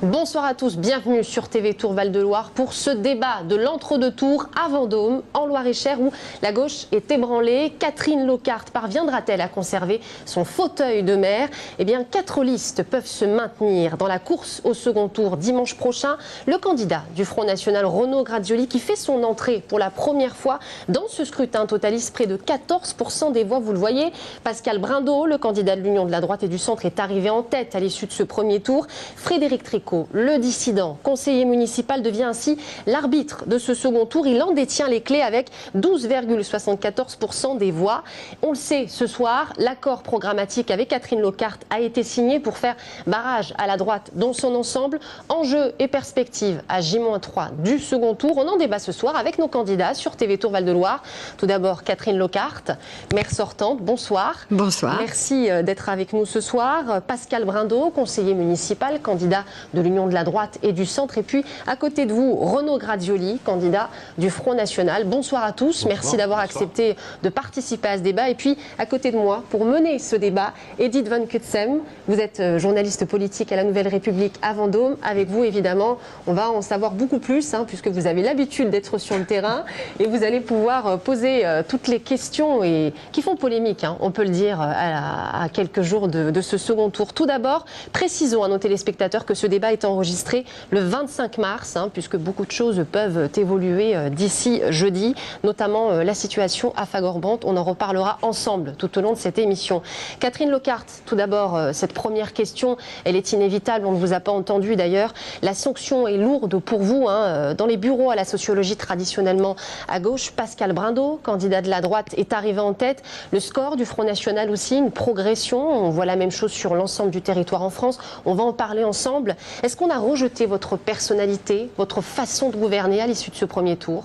Bonsoir à tous, bienvenue sur TV Tour Val-de-Loire pour ce débat de l'entre-deux-tours à Vendôme, en Loir-et-Cher, où la gauche est ébranlée. Catherine Locarte parviendra-t-elle à conserver son fauteuil de maire? Eh bien, 4 listes peuvent se maintenir dans la course au second tour dimanche prochain. Le candidat du Front National, Renaud Gradioli, qui fait son entrée pour la première fois dans ce scrutin, totalise près de 14% des voix, vous le voyez. Pascal Brindot, le candidat de l'Union de la droite et du centre, est arrivé en tête à l'issue de ce premier tour. Frédéric Tricot, le dissident conseiller municipal, devient ainsi l'arbitre de ce second tour. Il en détient les clés avec 12,74% des voix. On le sait, ce soir, l'accord programmatique avec Catherine Locarte a été signé pour faire barrage à la droite dans son ensemble. Enjeux et perspectives à J-3 du second tour. On en débat ce soir avec nos candidats sur TV Tour Val-de-Loire. Tout d'abord, Catherine Locarte, maire sortante. Bonsoir. Bonsoir. Merci d'être avec nous ce soir. Pascal Brindot, conseiller municipal, candidat de l'Union de la droite et du centre. Et puis, à côté de vous, Renaud Gradioli, candidat du Front National. Bonsoir à tous. Bonsoir. Merci d'avoir accepté de participer à ce débat. Et puis, à côté de moi, pour mener ce débat, Edith Van Kutsem. Vous êtes journaliste politique à la Nouvelle République à Vendôme. Avec vous, évidemment, on va en savoir beaucoup plus, puisque vous avez l'habitude d'être sur le terrain. Et vous allez pouvoir poser toutes les questions qui font polémique, on peut le dire, à quelques jours de ce second tour. Tout d'abord, précisons à nos téléspectateurs que ce débat est enregistré le 25 mars, puisque beaucoup de choses peuvent évoluer d'ici jeudi, notamment la situation à Fagor-Brandt. On en reparlera ensemble tout au long de cette émission. Catherine Locarte, tout d'abord, cette première question, elle est inévitable, on ne vous a pas entendu d'ailleurs. La sanction est lourde pour vous, dans les bureaux à la sociologie traditionnellement à gauche. Pascal Brindot, candidat de la droite, est arrivé en tête. Le score du Front National aussi, une progression. On voit la même chose sur l'ensemble du territoire en France. On va en parler ensemble. Est-ce qu'on a rejeté votre personnalité, votre façon de gouverner à l'issue de ce premier tour?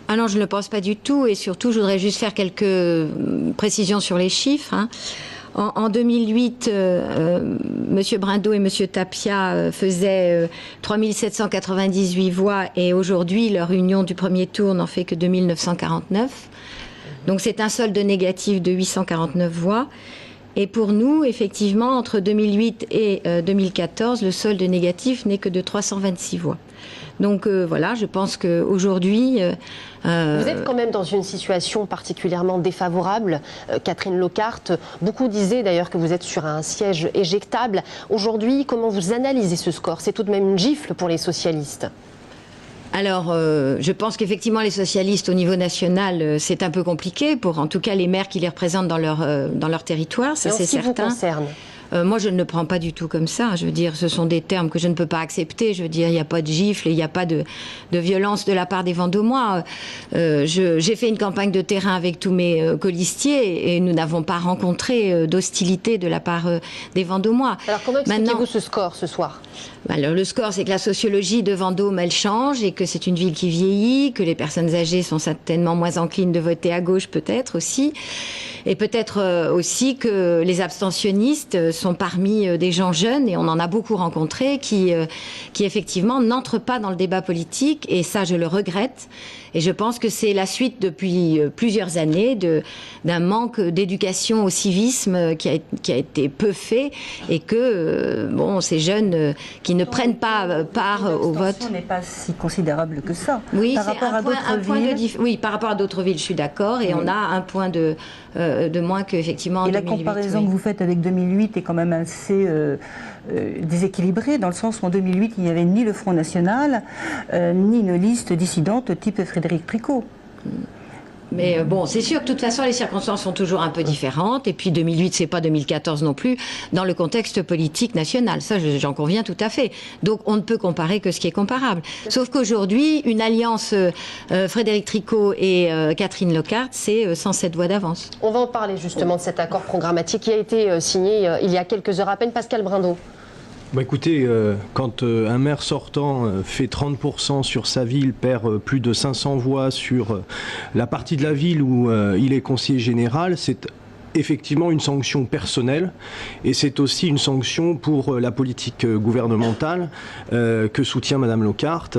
Ah non, je ne le pense pas du tout. Et surtout, je voudrais juste faire quelques précisions sur les chiffres. En 2008, M. Brindot et M. Tapia faisaient 3798 voix et aujourd'hui, leur union du premier tour n'en fait que 2949. Donc c'est un solde négatif de 849 voix. Et pour nous, effectivement, entre 2008 et 2014, le solde négatif n'est que de 326 voix. Donc voilà, je pense qu'aujourd'hui... Vous êtes quand même dans une situation particulièrement défavorable, Catherine Locarte. Beaucoup disaient d'ailleurs que vous êtes sur un siège éjectable. Aujourd'hui, comment vous analysez ce score? C'est tout de même une gifle pour les socialistes. Alors, je pense qu'effectivement, les socialistes au niveau national, c'est un peu compliqué pour, en tout cas, les maires qui les représentent dans leur territoire, ça c'est certain. Vous concerne. Moi, je ne le prends pas du tout comme ça. Je veux dire, ce sont des termes que je ne peux pas accepter. Je veux dire, il n'y a pas de gifle, il n'y a pas de violence de la part des Vendômois. J'ai fait une campagne de terrain avec tous mes colistiers et nous n'avons pas rencontré d'hostilité de la part des Vendômois. Alors, comment expliquez-vous ce score ce soir? Alors, le score, c'est que la sociologie de Vendôme, elle change et que c'est une ville qui vieillit, que les personnes âgées sont certainement moins enclines de voter à gauche, peut-être aussi. Et peut-être aussi que les abstentionnistes sont parmi des gens jeunes, et on en a beaucoup rencontrés, qui effectivement n'entrent pas dans le débat politique, et ça je le regrette. Et je pense que c'est la suite depuis plusieurs années d'un manque d'éducation au civisme qui a été peu fait, et que ces jeunes qui ne prennent pas part au vote... L'abstention n'est pas si considérable que ça. Oui, par rapport à d'autres villes. Oui, par rapport à d'autres villes, je suis d'accord, et on a un point de moins qu'effectivement en 2008. Et la comparaison que vous faites avec 2008 est quand même assez déséquilibrée, dans le sens où en 2008, il n'y avait ni le Front National, ni une liste dissidente type Frédéric Tricot. Mais bon, c'est sûr que de toute façon, les circonstances sont toujours un peu différentes. Et puis 2008, c'est pas 2014 non plus, dans le contexte politique national. Ça, j'en conviens tout à fait. Donc, on ne peut comparer que ce qui est comparable. Sauf qu'aujourd'hui, une alliance Frédéric Tricot et Catherine Locarte, c'est 107 voix d'avance. On va en parler justement de cet accord programmatique qui a été signé il y a quelques heures à peine. Pascal Brindot. Écoutez, quand un maire sortant fait 30% sur sa ville, perd plus de 500 voix sur la partie de la ville où il est conseiller général, c'est effectivement une sanction personnelle et c'est aussi une sanction pour la politique gouvernementale que soutient Madame Lockhart,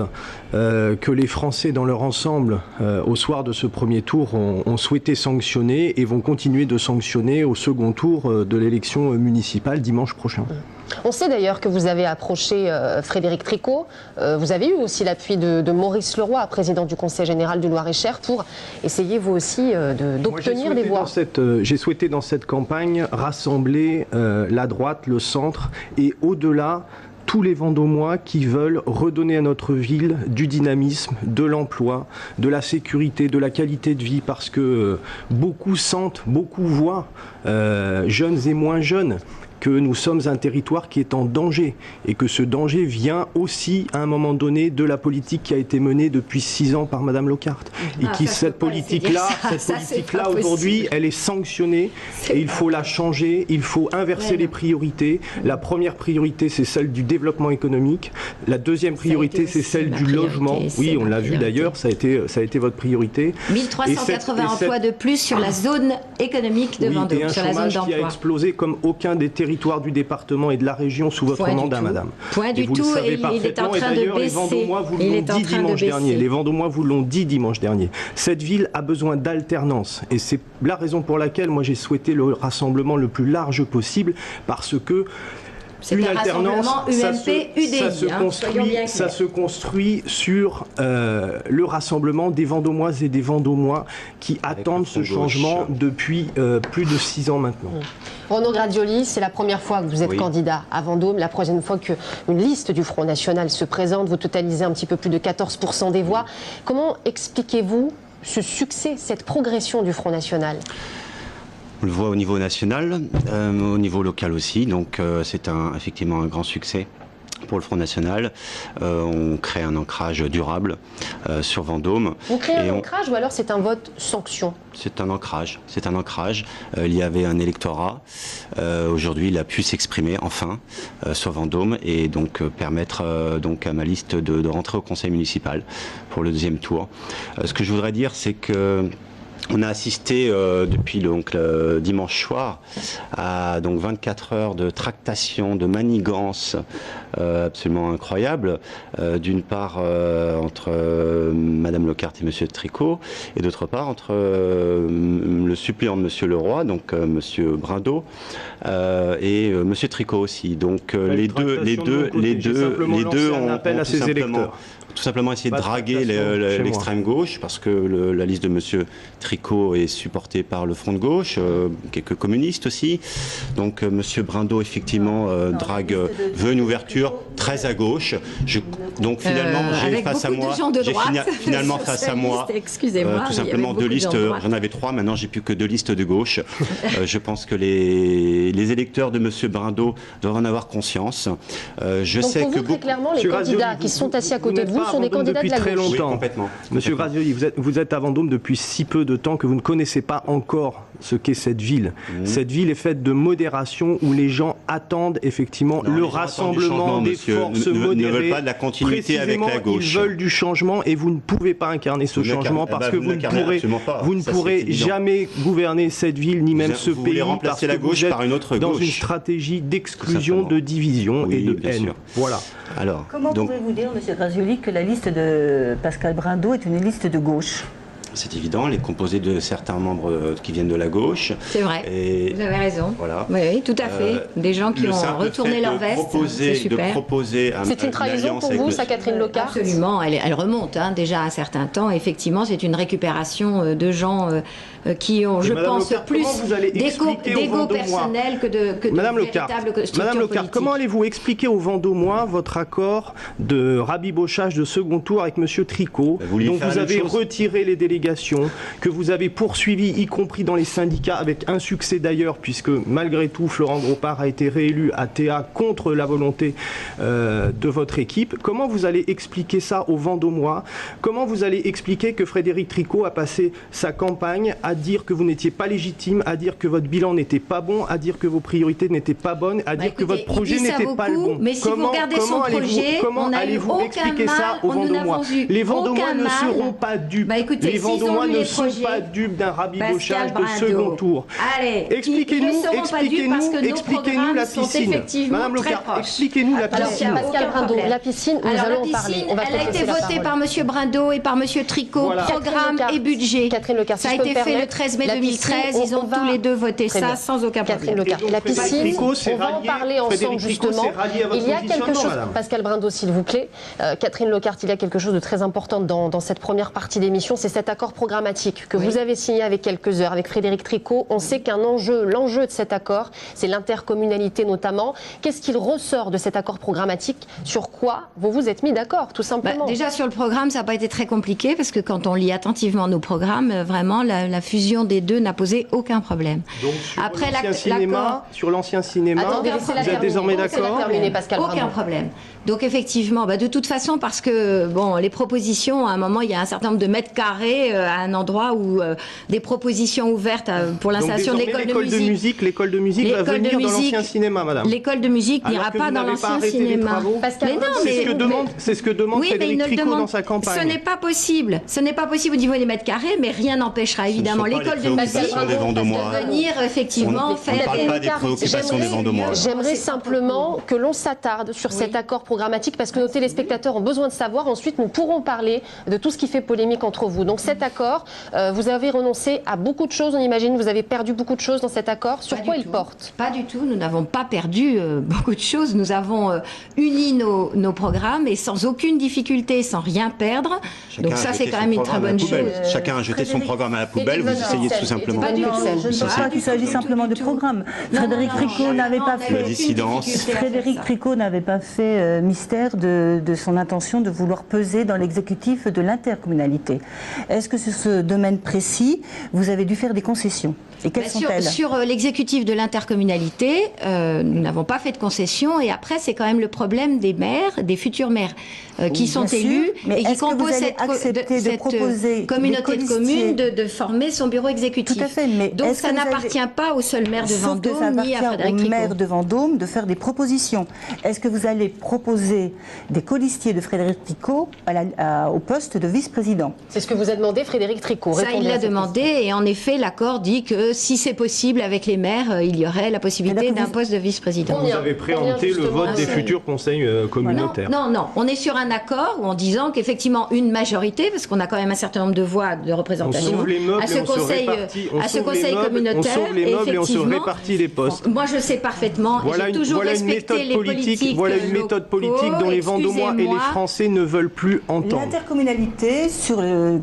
que les Français dans leur ensemble au soir de ce premier tour ont souhaité sanctionner et vont continuer de sanctionner au second tour de l'élection municipale dimanche prochain. On sait d'ailleurs que vous avez approché Frédéric Tricot. Vous avez eu aussi l'appui de Maurice Leroy, président du Conseil général du Loir-et-Cher, pour essayer vous aussi d'obtenir des voix. J'ai souhaité dans cette campagne rassembler la droite, le centre et au-delà tous les Vendômois qui veulent redonner à notre ville du dynamisme, de l'emploi, de la sécurité, de la qualité de vie, parce que beaucoup sentent, beaucoup voient, jeunes et moins jeunes, que nous sommes un territoire qui est en danger et que ce danger vient aussi à un moment donné de la politique qui a été menée depuis 6 ans par Madame Lockhart. Et qui cette politique-là aujourd'hui, elle est sanctionnée et il faut la changer, il faut inverser les priorités. La première priorité, c'est celle du développement économique. La deuxième priorité, c'est celle du logement. Oui, on l'a vu d'ailleurs, ça a été votre priorité. 1380 emplois de plus sur la zone économique de Vendôme, et un sur la zone chômage d'emploi. qui a explosé comme aucun des territoires du département et de la région sous votre mandat, madame. Point du tout, et il est en train de baisser. Les Vendômois vous l'ont dit dimanche dernier. Cette ville a besoin d'alternance et c'est la raison pour laquelle moi j'ai souhaité le rassemblement le plus large possible, parce que une alternance, ça se construit sur le rassemblement des Vendômoises et des Vendômois qui attendent ce changement depuis plus de 6 ans maintenant. Renaud Gradioli, c'est la première fois que vous êtes candidat à Vendôme, la prochaine fois qu'une liste du Front National se présente, vous totalisez un petit peu plus de 14% des voix. Comment expliquez-vous ce succès, cette progression du Front National ? On le voit au niveau national, au niveau local aussi, donc c'est effectivement un grand succès pour le Front National. On crée un ancrage durable sur Vendôme. Vous créez un ancrage ou alors c'est un vote sanction ? C'est un ancrage, il y avait un électorat. Aujourd'hui, il a pu s'exprimer enfin sur Vendôme et donc permettre donc à ma liste de rentrer au conseil municipal pour le deuxième tour. Ce que je voudrais dire, c'est que on a assisté depuis le dimanche soir à 24 heures de tractation, de manigance absolument incroyable. D'une part entre Madame Lockhart et Monsieur Tricot, et d'autre part entre le suppléant de Monsieur Leroy, donc Monsieur Brindot, et Monsieur Tricot aussi. Donc les deux ont appel à ses électeurs. Tout simplement essayer de draguer l'extrême gauche, parce que la liste de Monsieur Tricot est supportée par le Front de gauche, quelques communistes aussi. Donc Monsieur Brindot effectivement veut une ouverture très à gauche. Donc finalement j'ai face à moi, tout simplement 2 listes. J'en avais 3, maintenant j'ai plus que 2 listes de gauche. Je pense que les électeurs de Monsieur Brindot doivent en avoir conscience. Je sais que très clairement les candidats qui sont assis à côté de vous sont des candidats de la gauche. Très longtemps. Oui, complètement. Monsieur Gradioli, vous êtes à Vendôme depuis si peu de temps que vous ne connaissez pas encore ce qu'est cette ville. Cette ville est faite de modération où les gens attendent effectivement le rassemblement des forces modérées. Ils ne veulent pas de la continuité avec la gauche. Ils veulent du changement et vous ne pouvez pas incarner ce changement parce que vous ne pourrez jamais gouverner cette ville ni même ce pays. Vous voulez remplacer la gauche par une autre gauche. Dans une stratégie d'exclusion, de division et de haine. Voilà. Alors, comment pouvez-vous dire, Monsieur Gradioli, que la liste de Pascal Brindot est une liste de gauche ? C'est évident, elle est composée de certains membres qui viennent de la gauche. C'est vrai, vous avez raison. Voilà. Oui, tout à fait. Des gens qui ont retourné leur veste, c'est super. C'est une trahison pour vous, ça, Catherine Lockhart ? Absolument, elle remonte déjà à un certain temps. Effectivement, c'est une récupération de gens qui ont, je pense, plus d'égo personnel que de véritable structure Madame Lockhart, politique. comment allez-vous expliquer aux Vendômois votre accord de rabibochage de second tour avec Monsieur Tricot, dont vous avez retiré les délégations, que vous avez poursuivi, y compris dans les syndicats, avec un succès d'ailleurs, puisque malgré tout, Florent Gropard a été réélu à TA contre la volonté de votre équipe. Comment vous allez expliquer ça aux Vendômois? Comment vous allez expliquer que Frédéric Tricot a passé sa campagne à à dire que vous n'étiez pas légitime, à dire que votre bilan n'était pas bon, à dire que vos priorités n'étaient pas bonnes, à dire que votre projet n'était pas le bon. Mais si vous regardez son projet, comment allez-vous expliquer ça aux Vendômois? Les Vendômois ne seront pas dupes. Les Vendômois ne sont pas dupes d'un rabibochage de second tour. Allez, expliquez-nous la piscine. Madame Locard, expliquez-nous la piscine. Alors, Pascal Brindot, la piscine, nous allons en parler. Elle a été votée par M. Brindot et par M. Tricot, programme et budget. Catherine Lecard, ça a été fait le 13 mai 2013, ils ont tous les deux voté ça sans aucun problème. Catherine Lecard, la piscine, on va en parler ensemble justement. Il y a quelque chose, Pascal Brindot, s'il vous plaît. Catherine Lecard, il y a quelque chose de très important dans cette première partie d'émission, c'est cet accord programmatique que vous avez signé avec quelques heures, avec Frédéric Tricot. On sait l'enjeu de cet accord, c'est l'intercommunalité notamment. Qu'est-ce qu'il ressort de cet accord programmatique? Sur quoi vous vous êtes mis d'accord, tout simplement? Déjà, sur le programme, ça n'a pas été très compliqué, parce que quand on lit attentivement nos programmes, vraiment, la fusion des deux n'a posé aucun problème. Donc, sur l'ancien cinéma, attendez, vous êtes désormais d'accord? Aucun problème. Donc effectivement, de toute façon, parce que les propositions, à un moment, il y a un certain nombre de mètres carrés à un endroit où des propositions ouvertes pour l'installation de l'école de musique. L'école de musique va venir dans l'ancien cinéma, madame. L'école de musique n'ira pas dans l'ancien cinéma. C'est ce que demande Frédéric Tricot dans sa campagne. Ce n'est pas possible. Ce n'est pas possible au niveau des mètres carrés, mais rien n'empêchera évidemment l'école de musique de venir effectivement faire. On ne parle pas des préoccupations des Vendômois. J'aimerais simplement que l'on s'attarde sur cet accord programmatique, parce que nos téléspectateurs ont besoin de savoir. Ensuite, nous pourrons parler de tout ce qui fait polémique entre vous. Donc cet accord, vous avez renoncé à beaucoup de choses, on imagine, vous avez perdu beaucoup de choses dans cet accord. Sur quoi il porte? Pas du tout, nous n'avons pas perdu beaucoup de choses. Nous avons uni nos programmes et sans aucune difficulté, sans rien perdre. Donc ça, c'est quand même une très bonne chose. Chacun a jeté son programme à la poubelle, vous essayez tout simplement. Je ne pense pas qu'il s'agit simplement de programme. Frédéric Tricot n'avait pas fait... Frédéric Tricot n'avait pas fait mystère de son intention de vouloir peser dans l'exécutif de l'intercommunalité. Est-ce que sur ce domaine précis, vous avez dû faire des concessions? Et quelles sont-elles? Sur l'exécutif de l'intercommunalité, nous n'avons pas fait de concessions. Et après, c'est quand même le problème des maires, des futurs maires qui sont élus et qui composent cette communauté de communes de former son bureau exécutif. Tout à fait. Mais donc ça n'appartient pas au seul maire de Vendôme ni à Frédéric Tricot. Au maire de Vendôme de faire des propositions. Est-ce que vous allez proposer des colistiers de Frédéric Tricot au poste de vice-président? C'est ce que vous a demandé Frédéric Tricot. Ça, il l'a demandé et en effet, l'accord dit que si c'est possible avec les maires, il y aurait la possibilité d'un poste de vice-président. Vous avez préempté le vote des futurs conseils communautaires. Non, on est sur un accord en disant qu'effectivement une majorité, parce qu'on a quand même un certain nombre de voix de représentation à ce conseil communautaire. On sauve les meubles et on se répartit les postes. Moi je sais parfaitement, j'ai toujours respecté les politiques. Voilà une méthode politique dont les Vendômois et les Français ne veulent plus entendre. L'intercommunalité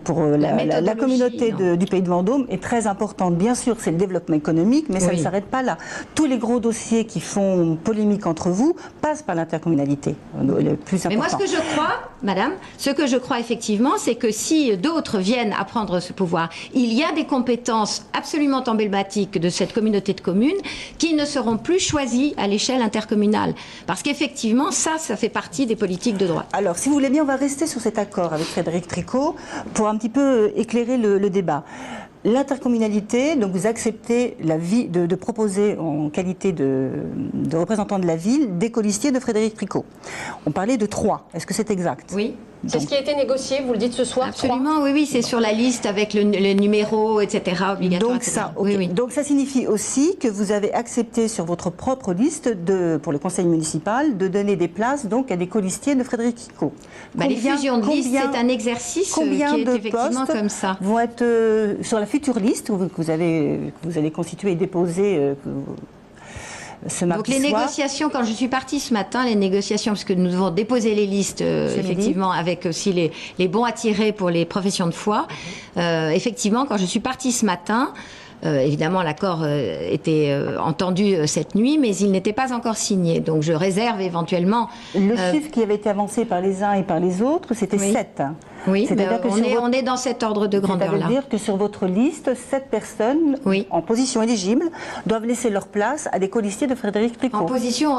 pour la communauté du Pays de Vendôme est très importante. Bien sûr, c'est le développement économique, mais ça ne s'arrête pas là. Tous les gros dossiers qui font polémique entre vous passent par l'intercommunalité, le plus important. Mais moi, ce que je crois effectivement, c'est que si d'autres viennent à prendre ce pouvoir, il y a des compétences absolument emblématiques de cette communauté de communes qui ne seront plus choisies à l'échelle intercommunale. Parce qu'effectivement, ça fait partie des politiques de droite. Alors, si vous voulez bien, on va rester sur cet accord avec Frédéric Tricot pour un petit peu éclairer le débat. L'intercommunalité, donc vous acceptez de proposer en qualité de représentant de la ville des colistiers de Frédéric Tricot. On parlait de 3. Est-ce que c'est exact? Oui. C'est ce qui a été négocié, vous le dites ce soir? Absolument, oui, c'est sur la liste avec le numéro, etc. obligatoire. Donc ça signifie aussi que vous avez accepté sur votre propre liste pour le conseil municipal de donner des places donc à des colistiers de Frédéric Tricot. Les fusions de listes, c'est un exercice qui est effectivement comme ça. Vont être sur la future liste que vous allez constituer et déposer donc les négociations, quand je suis partie ce matin, parce que nous devons déposer les listes effectivement avec aussi les bons à tirer pour les professions de foi, effectivement quand je suis partie ce matin, évidemment, l'accord était entendu cette nuit, mais il n'était pas encore signé. Donc, je réserve éventuellement... Le chiffre qui avait été avancé par les uns et par les autres, c'était 7. Oui, on est dans cet ordre de grandeur-là. Ça veut dire que sur votre liste, 7 personnes en position éligible doivent laisser leur place à des colistiers de Frédéric Tricot. En position...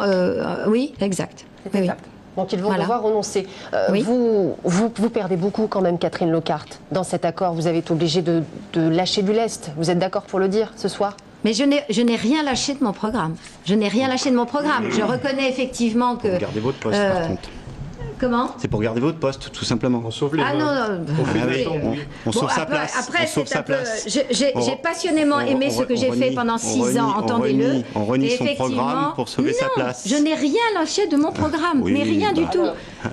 oui, exact. C'est exact. Donc ils vont Voilà. devoir renoncer. Oui. Vous perdez beaucoup quand même, Catherine Lockhart, dans cet accord. Vous avez été obligée de lâcher du lest. Vous êtes d'accord pour le dire ce soir? Mais je n'ai rien lâché de mon programme. Je n'ai rien lâché de mon programme. Je reconnais effectivement que... Gardez votre poste, par contre. Comment? C'est pour garder votre poste, tout simplement. On sauve les Ah non, On sauve sa place. Après, on sauve sa place. J'ai passionnément aimé ce que j'ai fait pendant 6 ans, entendez-le. On renie son Effectivement, programme pour sauver sa place. Je n'ai rien lâché de mon programme, Oui, mais rien du tout.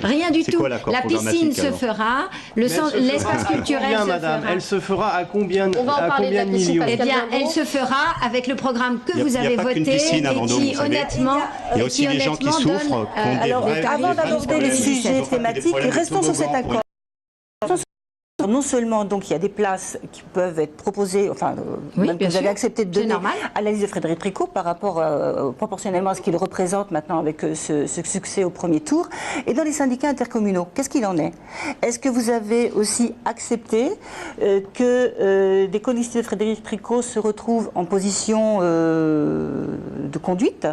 Rien du C'est tout. quoi l'accord La piscine programmatique, se alors fera, l'espace culturel se madame, fera. elle se fera à combien, On va en parler de la de piscine, millions? Eh Pascal bien, Brando. elle se fera avec le programme que Il y a- vous il y a avez pas qu'une voté piscine à et Vendôme, qui vous savez. honnêtement, Il y a aussi des gens qui souffrent, qui ont des Alors, vrais- avant des vrais d'aborder les problèmes. sujets Ils ont des thématiques, problèmes de restons sur cet toboggan pour accord. Non seulement donc il y a des places qui peuvent être proposées, enfin Oui, même que bien vous avez sûr. accepté de C'est donner normal. à la liste de Frédéric Tricot par rapport proportionnellement à ce qu'il représente maintenant avec ce succès au premier tour. Et dans les syndicats intercommunaux, qu'est-ce qu'il en est? Est-ce que vous avez aussi accepté que des colistiers de Frédéric Tricot se retrouvent en position de conduite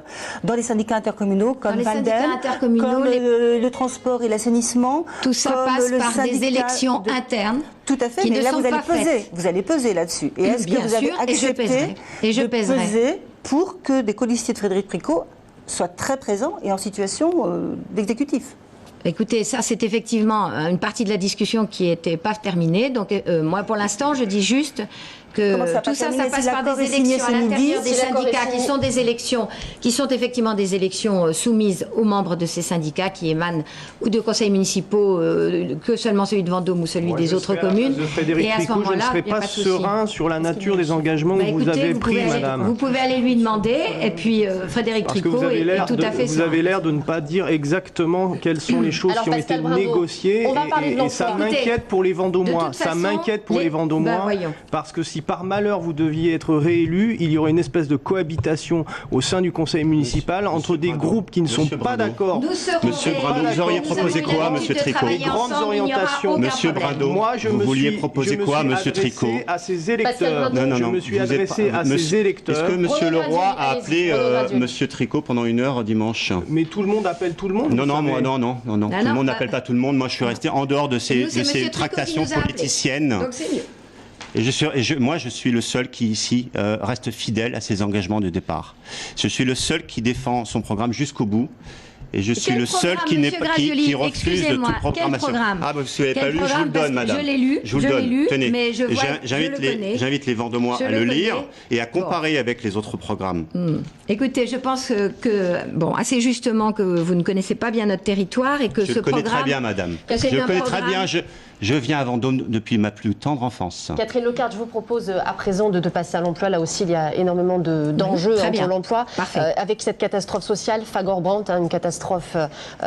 dans les syndicats intercommunaux comme les syndicats Valdem, intercommunaux, comme le transport et l'assainissement, tout ça comme passe le par des syndicat élections de- internes. Tout à fait, qui mais ne là sont vous allez pas peser, faites. vous allez peser là-dessus. Et est-ce que Bien vous avez sûr, et je accepté pèserai. Et je de pèserai. peser pour que des colistiers de Frédéric Tricot soient très présents et en situation d'exécutif? Écoutez, ça c'est effectivement une partie de la discussion qui n'était pas terminée. Donc moi pour l'instant je dis juste Comment ça, que pas tout ça, terminé? passe Si par l'accord des est signé élections à ce midi, l'intérieur des si l'accord est syndicats, signé- qui sont effectivement des élections soumises aux membres de ces syndicats qui émanent ou de conseils municipaux, que seulement celui de Vendôme ou celui Moi, des je autres serai à la communes. place de Frédéric Et à ce Tricot, je ne moment-là, serai il n'y a pas pas de souci. serein sur la nature des engagements Bah, que vous écoutez, avez vous pris, pouvez aller- madame. Vous pouvez aller lui demander, et puis Frédéric Parce que Tricot vous avez est l'air tout à fait vous serein. avez l'air de ne pas dire exactement quelles sont les choses Alors, qui ont été Pascal Brando, négociées on va parler de et ça l'emploi. m'inquiète pour les Vendômois. de toute Ça façon, m'inquiète pour les Bah, Vendômois voyons. parce que si par malheur vous deviez être réélu, il y aurait une espèce de cohabitation au sein du conseil municipal entre des Brando, groupes qui ne sont Monsieur pas Brando. d'accord. Nous serons Monsieur réunis. Brando, vous auriez Nous proposé avons eu quoi, l'habitude monsieur de Tricot? travailler Les grandes ensemble, il n'y aura orientations. aucun Monsieur problème. Brando, Moi, je vous me vouliez suis, proposer je me quoi, suis monsieur adressé Tricot? à ses Pascal électeurs. Brando. Je me suis vous êtes adressé pas- à ses monsieur- électeurs. Est-ce que monsieur Renaud Leroy Grazioli, a allez-y, appelé Renaud Grazioli. monsieur Tricot pendant 1 heure dimanche? Mais tout le monde appelle tout le monde. Non, vous non, savez. moi, non. Non, Tout le non, monde bah- n'appelle pas tout le monde. Moi, je suis resté en dehors de Nous, c'est ces monsieur Tricot qui tractations nous a appelés. politiciennes. Donc c'est mieux. Et moi, je suis le seul qui, ici, reste fidèle à ses engagements de départ. Je suis le seul qui défend son programme jusqu'au bout. Et je suis Quel le seul programme, qui, monsieur Grazioli, refuse de excusez-moi, toute programmation. quel programme Ah, bah, vous ne l'avez Quel pas lu, je vous programme, le donne, parce que madame. je l'ai lu, Je vous je le l'ai donne. lu, Tenez. mais je vois- J'invite je le connais. j'invite les Vendômois Je à le le lire connais. et à comparer avec les autres programmes. Écoutez, je pense bon, assez justement que vous ne connaissez pas bien notre territoire et que Je ce le connais programme... très bien, madame. que c'est Je le un connais très programme- bien. Je viens à Vendôme depuis ma plus tendre enfance. Catherine Lockhart, je vous propose à présent de passer à l'emploi. Là aussi, il y a énormément d'enjeux très pour bien. l'emploi. Parfait. Avec cette catastrophe sociale, Fagor-Brandt, une catastrophe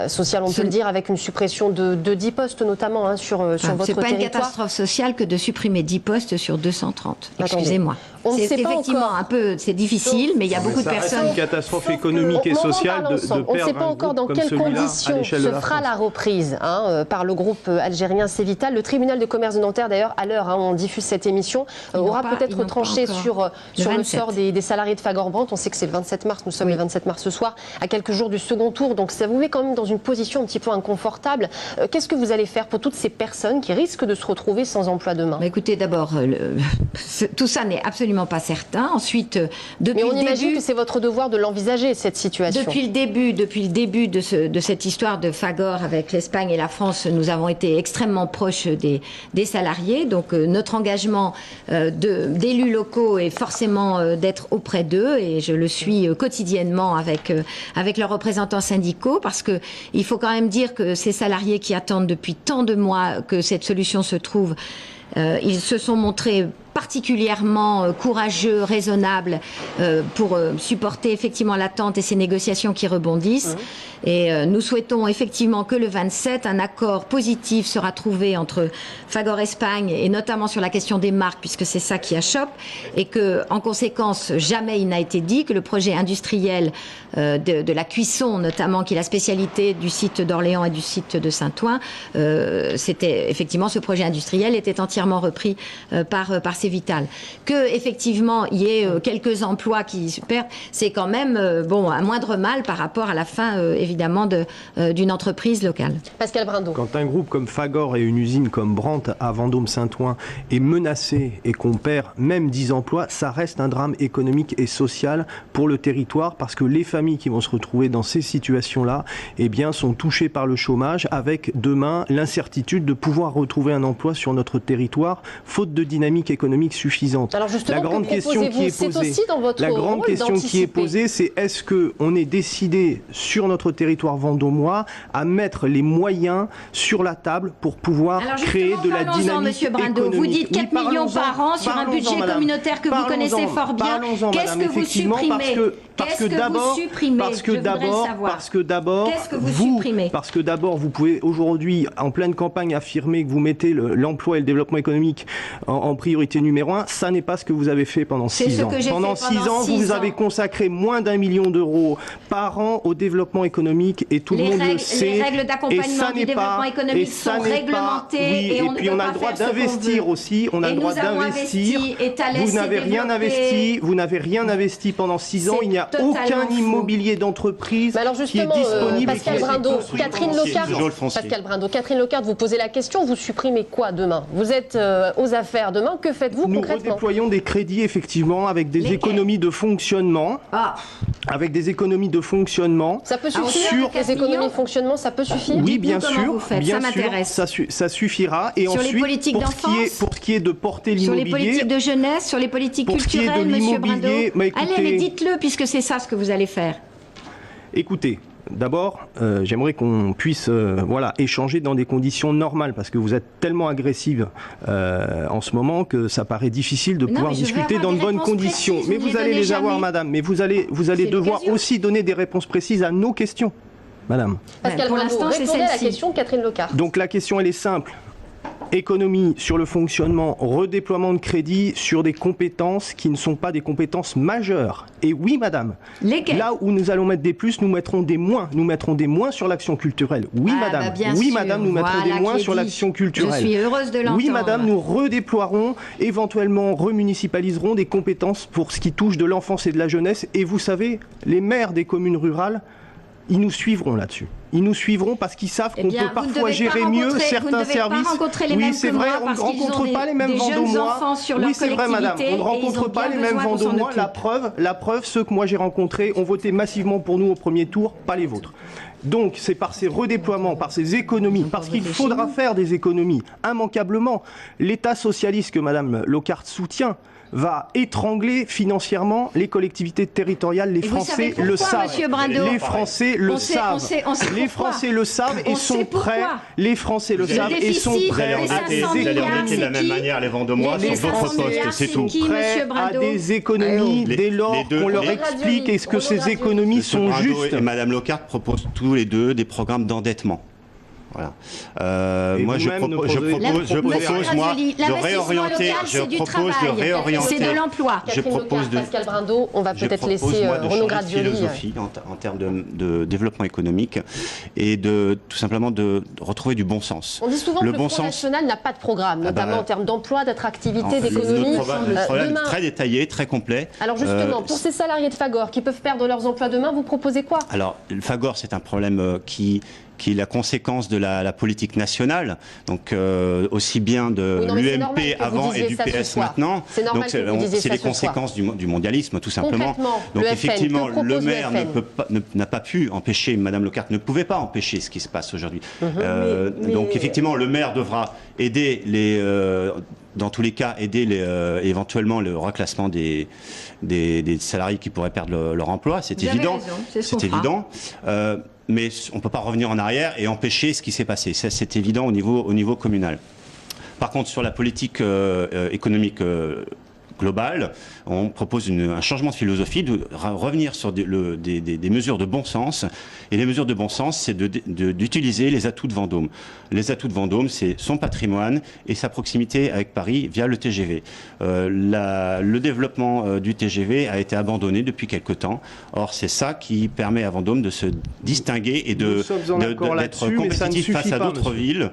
sociale, on peut le dire, avec une suppression de 10 postes notamment sur Enfin, votre c'est pas une territoire. catastrophe sociale que de supprimer 10 postes sur 230. Attendez. Excusez-moi. On ne C'est sait pas effectivement encore. un peu, c'est difficile, mais il y a beaucoup de Ça reste personnes. une catastrophe Sauf économique que- et on en sociale parle de ensemble. On ne sait perdre pas un encore groupe dans comme quelles celui-là à conditions l'échelle se de la fera France. la reprise par le groupe algérien Cévital. Le tribunal de commerce de Nanterre, d'ailleurs, à l'heure où on diffuse cette émission, Ils n'ont aura pas- ils peut-être n'ont pas tranché encore. sur Le le 27. sort des salariés de Fagor-Brandt. On sait que c'est le 27 mars, nous sommes le 27 mars ce soir, à quelques jours du second tour. Donc ça vous met quand même dans une position un petit peu inconfortable. Qu'est-ce que vous allez faire pour toutes ces personnes qui risquent de se retrouver sans emploi demain? Bah, écoutez, d'abord, tout ça n'est absolument pas certain. Ensuite, depuis Mais on le imagine début, que c'est votre devoir de l'envisager, cette situation. depuis le début de cette histoire de Fagor avec l'Espagne et la France, nous avons été extrêmement proches des salariés. Donc notre engagement d'élus locaux est forcément d'être auprès d'eux, et je le suis quotidiennement avec leurs représentants syndicaux, parce que il faut quand même dire que ces salariés qui attendent depuis tant de mois que cette solution se trouve, ils se sont montrés particulièrement courageux, raisonnables pour supporter effectivement l'attente et ces négociations qui rebondissent. Et nous souhaitons effectivement que le 27, un accord positif sera trouvé entre Fagor Espagne, et notamment sur la question des marques, puisque c'est ça qui achoppe, et que, en conséquence, jamais il n'a été dit que le projet industriel de la cuisson, notamment, qui est la spécialité du site d'Orléans et du site de Saint-Ouen, c'était effectivement, ce projet industriel était entièrement repris par ces c'est vital. Que effectivement il y ait quelques emplois qui se perdent, c'est quand même bon, un moindre mal par rapport à la fin évidemment d'une entreprise locale. Pascal Brindot. Quand un groupe comme Fagor et une usine comme Brandt à Vendôme-Saint-Ouen est menacé et qu'on perd même 10 emplois, ça reste un drame économique et social pour le territoire, parce que les familles qui vont se retrouver dans ces situations-là, eh bien, sont touchées par le chômage, avec demain l'incertitude de pouvoir retrouver un emploi sur notre territoire, faute de dynamique économique suffisante. Alors justement, la grande question qui est posée, c'est est-ce qu'on est décidé sur notre territoire vendômois à mettre les moyens sur la table pour pouvoir créer de la dynamique Monsieur Brindot, économique. vous dites 4 millions par an sur un budget communautaire que vous connaissez fort bien. Qu'est-ce que vous supprimez? Parce que d'abord, vous pouvez aujourd'hui, en pleine campagne, affirmer que vous mettez l'emploi et le développement économique en priorité numéro 1. Ça n'est pas ce que vous avez fait pendant 6 ans. Pendant 6 ans, vous avez consacré moins d'1 million d'euros par an au développement économique, et tout le monde le sait. Les règles d'accompagnement du développement économique sont réglementées, et on ne peut pas faire ce qu'on veut. d'investir aussi. On a le droit d'investir. Vous n'avez rien investi. Vous n'avez rien investi pendant 6 ans. Il n'y a aucun immobilier d'entreprise qui est disponible. Pascal Brindot, Catherine Lecard, vous posez la question, vous supprimez quoi demain? Vous êtes aux affaires demain, que faites-vous concrètement? Nous redéployons des crédits, effectivement, avec des économies de fonctionnement. Avec des économies de fonctionnement. Ça peut suffire? Les économies de fonctionnement, ça peut suffire? Oui, bien sûr. Ça m'intéresse. Ça suffira. Et sur ensuite, les politiques d'enfance, pour ce qui est de porter l'immobilier, sur les politiques de jeunesse, sur les politiques culturelles, Monsieur Brindot. Allez, dites-le, puisque c'est ça ce que vous allez faire. Écoutez, d'abord, j'aimerais qu'on puisse échanger dans des conditions normales, parce que vous êtes tellement agressive en ce moment que ça paraît difficile de pouvoir discuter dans de bonnes conditions. Mais vous allez les avoir, madame. Mais vous allez devoir aussi donner des réponses précises à nos questions, madame. Pascal Brindot, répondez à la question de Catherine Lecard. Donc la question, elle est simple. Économie sur le fonctionnement, redéploiement de crédit sur des compétences qui ne sont pas des compétences majeures. Et oui, madame, là où nous allons mettre des plus, nous mettrons des moins. Nous mettrons des moins sur l'action culturelle. Oui, madame. Oui, madame, nous mettrons des moins sur l'action culturelle. Je suis heureuse de l'entendre. Oui, madame, nous redéploierons, éventuellement remunicipaliserons des compétences pour ce qui touche de l'enfance et de la jeunesse. Et vous savez, les maires des communes rurales, ils nous suivront là-dessus. Ils nous suivront parce qu'ils savent qu'on peut parfois gérer mieux certains services. Oui, c'est vrai, on ne rencontre pas les mêmes Vendômois. Oui, c'est vrai, madame, on ne rencontre pas les mêmes Vendômois. La preuve, ceux que moi j'ai rencontrés ont voté massivement pour nous au premier tour, pas les vôtres. Donc c'est par ces redéploiements, par ces économies, parce qu'il faudra faire des économies, immanquablement. L'État socialiste que madame Lecard soutient va étrangler financièrement les collectivités territoriales. Les Français le savent. Les Français le savent. Les Français le savent et sont prêts. Les Français le savent et sont prêts à des économies de la même manière les Vendômois sur d'autres postes, c'est tout. Prêts à des économies dès lors qu'on leur explique est-ce que ces économies sont justes. Et madame Lecard propose tous les deux des programmes d'endettement. Voilà. Moi, je propose de réorienter. C'est de l'emploi. Je propose Pascal Brindot, on va peut-être laisser Renaud Gradioli. Philosophie en termes de développement économique et tout simplement de retrouver du bon sens. On dit souvent que le Front National n'a pas de programme, notamment en termes d'emploi, d'attractivité, d'économie. Notre programme est très détaillé, très complet. Alors justement, pour ces salariés de Fagor qui peuvent perdre leurs emplois demain, vous proposez quoi? Alors, le Fagor, c'est un problème qui est la conséquence de la politique nationale, donc aussi bien de l'UMP avant et du PS maintenant. Donc c'est les conséquences du mondialisme, tout simplement. Donc effectivement, le maire n'a pas pu empêcher, Madame Lecard ne pouvait pas empêcher ce qui se passe aujourd'hui. Donc effectivement, le maire devra aider dans tous les cas, aider éventuellement le reclassement des salariés qui pourraient perdre leur emploi, c'est évident. C'est évident. Mais on ne peut pas revenir en arrière et empêcher ce qui s'est passé. Ça, c'est évident au niveau communal. Par contre, sur la politique économique globale. On propose un changement de philosophie, de revenir sur des mesures de bon sens. Et les mesures de bon sens, c'est d'utiliser les atouts de Vendôme. Les atouts de Vendôme, c'est son patrimoine et sa proximité avec Paris via le TGV. Le développement du TGV a été abandonné depuis quelque temps. Or, c'est ça qui permet à Vendôme de se distinguer et d'être compétitif face à d'autres villes.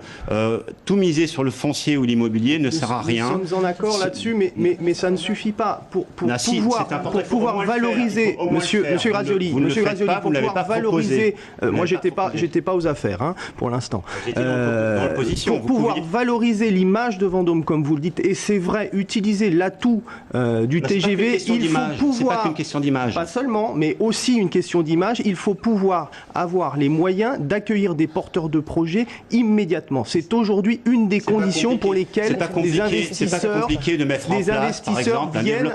Tout miser sur le foncier ou l'immobilier ne sert à rien. Nous sommes en accord là-dessus, mais ça ne suffit pas. Pour pouvoir valoriser, monsieur Grazioli, pour pouvoir valoriser, moi j'étais pas aux affaires hein, pour l'instant. Pour pouvoir valoriser l'image de Vendôme, comme vous le dites, et c'est vrai, utiliser l'atout du TGV, il faut pouvoir... C'est pas qu'une question d'image. Pas seulement, mais aussi une question d'image. Il faut pouvoir avoir les moyens d'accueillir des porteurs de projets immédiatement. C'est aujourd'hui une des conditions pour lesquelles des investisseurs viennent